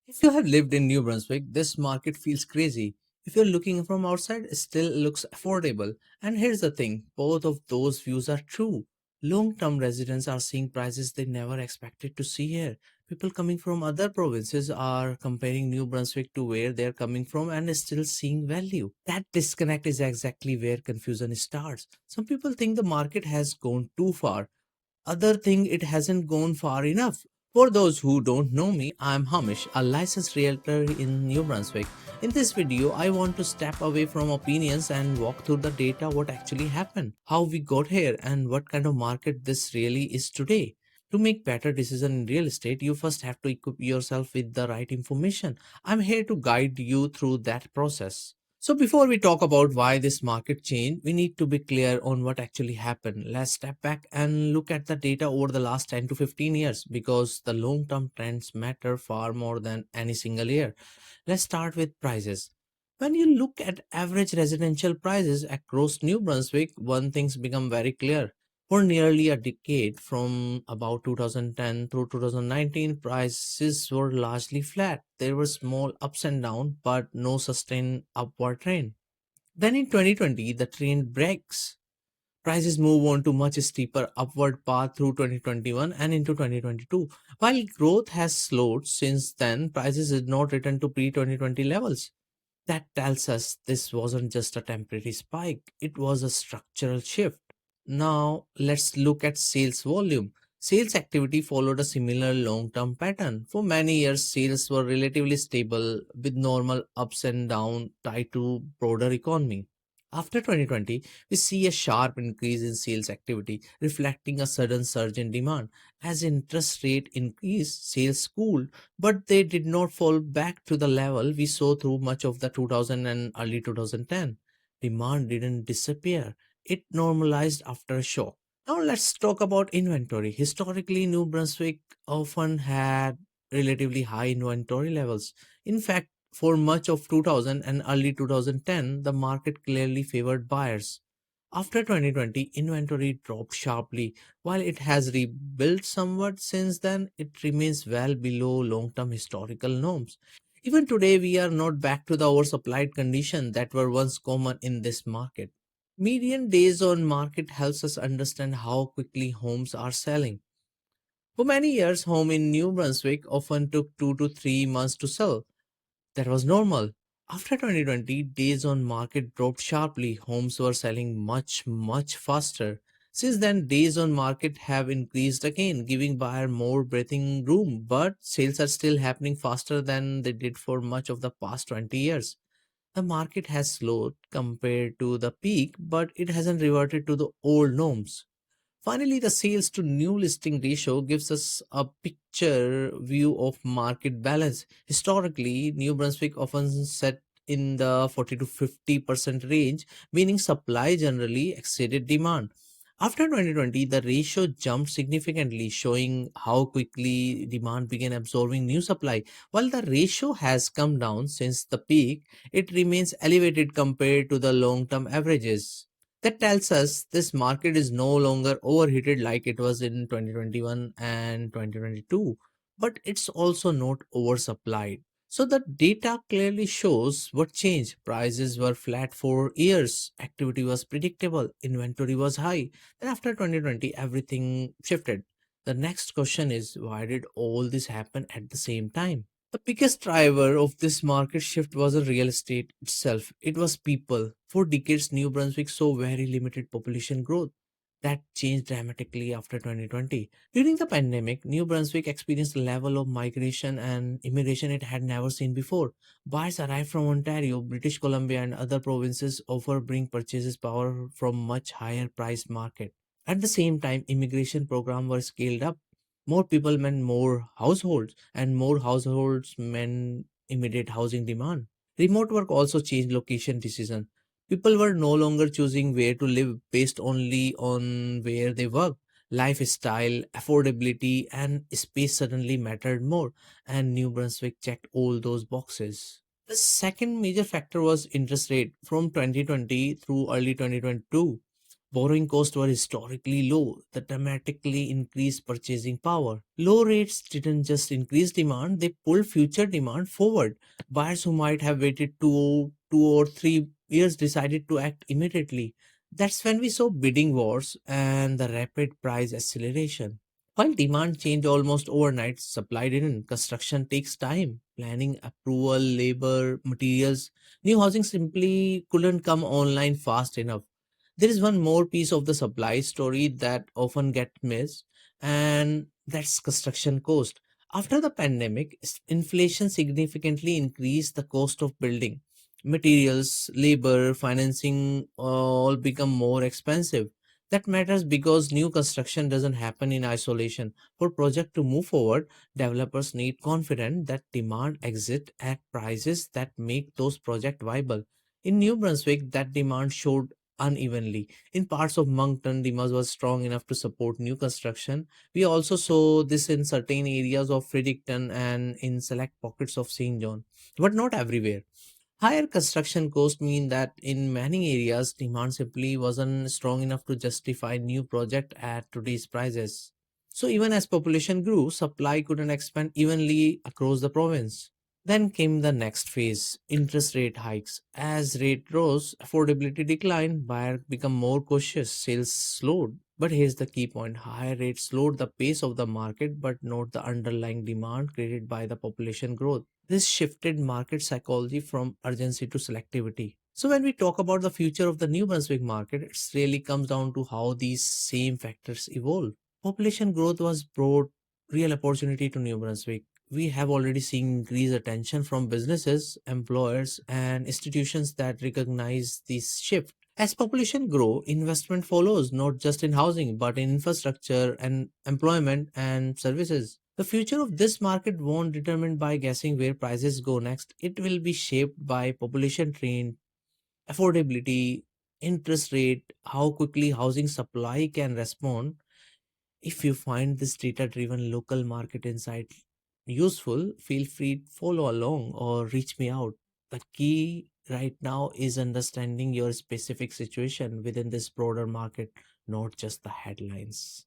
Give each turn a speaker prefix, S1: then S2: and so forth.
S1: If you have lived in New Brunswick, this market feels crazy. If you're looking from outside, it still looks affordable. And here's the thing, both of those views are true. Long term residents are seeing prices they never expected to see here. People coming from other provinces are comparing New Brunswick to where they're coming from and still seeing value. That disconnect is exactly where confusion starts. Some people think the market has gone too far, other think it hasn't gone far enough. For those who don't know me, I'm Hamish, a licensed realtor in New Brunswick. In this video, I want to step away from opinions and walk through the data, what actually happened, how we got here, and what kind of market this really is today. To make better decisions in real estate, you first have to equip yourself with the right information. I'm here to guide you through that process. So before we talk about why this market changed, we need to be clear on what actually happened. Let's step back and look at the data over the last 10 to 15 years because the long-term trends matter far more than any single year. Let's start with prices. When you look at average residential prices across New Brunswick, one thing's become very clear. For nearly a decade, from about 2010 through 2019, prices were largely flat. There were small ups and downs, but no sustained upward trend. Then in 2020, the trend breaks. Prices move on to much steeper upward path through 2021 and into 2022. While growth has slowed since then, prices did not return to pre-2020 levels. That tells us this wasn't just a temporary spike, it was a structural shift. Now, let's look at sales volume. Sales activity followed a similar long term pattern. For many years, sales were relatively stable with normal ups and downs tied to broader economy. After 2020, we see a sharp increase in sales activity, reflecting a sudden surge in demand. As interest rate increased, sales cooled, but they did not fall back to the level we saw through much of the 2000 and early 2010. Demand didn't disappear, it normalized after a shock. Now let's talk about inventory. Historically, New Brunswick often had relatively high inventory levels. In fact, for much of 2000 and early 2010, the market clearly favored buyers. After 2020, inventory dropped sharply. While it has rebuilt somewhat since then, it remains well below long term historical norms. Even today, we are not back to the oversupplied condition that were once common in this market. Median days on market helps us understand how quickly homes are selling. For many years, home in New Brunswick often took 2 to 3 months to sell. That was normal. After 2020, days on market dropped sharply. Homes were selling much faster. Since then, days on market have increased again, giving buyer more breathing room, but sales are still happening faster than they did for much of the past 20 years. The market has slowed compared to the peak, but it hasn't reverted to the old norms. Finally, the sales to new listing ratio gives us a picture view of market balance. Historically, New Brunswick often set in the 40 to 50% range, meaning supply generally exceeded demand. After 2020, the ratio jumped significantly, showing how quickly demand began absorbing new supply. While the ratio has come down since the peak, it remains elevated compared to the long term averages. That tells us this market is no longer overheated like it was in 2021 and 2022, but it's also not oversupplied. So the data clearly shows what changed. Prices were flat for years, activity was predictable, inventory was high. Then after 2020, everything shifted. The next question is, why did all this happen at the same time? The biggest driver of this market shift wasn't real estate itself, it was people. For decades, New Brunswick saw very limited population growth. That changed dramatically after 2020. During the pandemic, New Brunswick experienced a level of migration and immigration it had never seen before. Buyers arrived from Ontario, British Columbia, and other provinces offer bring purchases power from much higher price market. At the same time, immigration programs were scaled up. More people meant more households, and more households meant immediate housing demand. Remote work also changed location decision. People were no longer choosing where to live based only on where they work. Lifestyle, affordability, and space suddenly mattered more, and New Brunswick checked all those boxes. The second major factor was interest rate from 2020 through early 2022. Borrowing costs were historically low, that dramatically increased purchasing power. Low rates didn't just increase demand, they pulled future demand forward. Buyers who might have waited 2 or 3 years decided to act immediately. That's when we saw bidding wars and the rapid price acceleration. While demand changed almost overnight, supply didn't. Construction takes time. Planning, approval, labor, materials. New housing simply couldn't come online fast enough. There is one more piece of the supply story that often gets missed, and that's construction cost. After the pandemic, inflation significantly increased the cost of building. Materials, labor, financing all become more expensive. That matters because new construction doesn't happen in isolation. For project to move forward, developers need confidence that demand exist at prices that make those projects viable. In New Brunswick, that demand showed unevenly. In parts of Moncton, demand was strong enough to support new construction. We also saw this in certain areas of Fredericton and in select pockets of St. John, but not everywhere. Higher construction costs mean that in many areas, demand simply wasn't strong enough to justify new project at today's prices. So even as population grew, supply couldn't expand evenly across the province. Then came the next phase, interest rate hikes. As rate rose, affordability declined, buyers become more cautious, sales slowed. But here's the key point, higher rates slowed the pace of the market, but not the underlying demand created by the population growth. This shifted market psychology from urgency to selectivity. So when we talk about the future of the New Brunswick market, it really comes down to how these same factors evolve. Population growth was brought real opportunity to New Brunswick. We have already seen increased attention from businesses, employers, and institutions that recognize this shift. As population grow, investment follows not just in housing but in infrastructure and employment and services. The future of this market won't determined by guessing where prices go next. It will be shaped by population trend, affordability, interest rate, how quickly housing supply can respond. If you find this data driven local market insight useful, feel free to follow along or reach me out. The key right now is understanding your specific situation within this broader market, not just the headlines.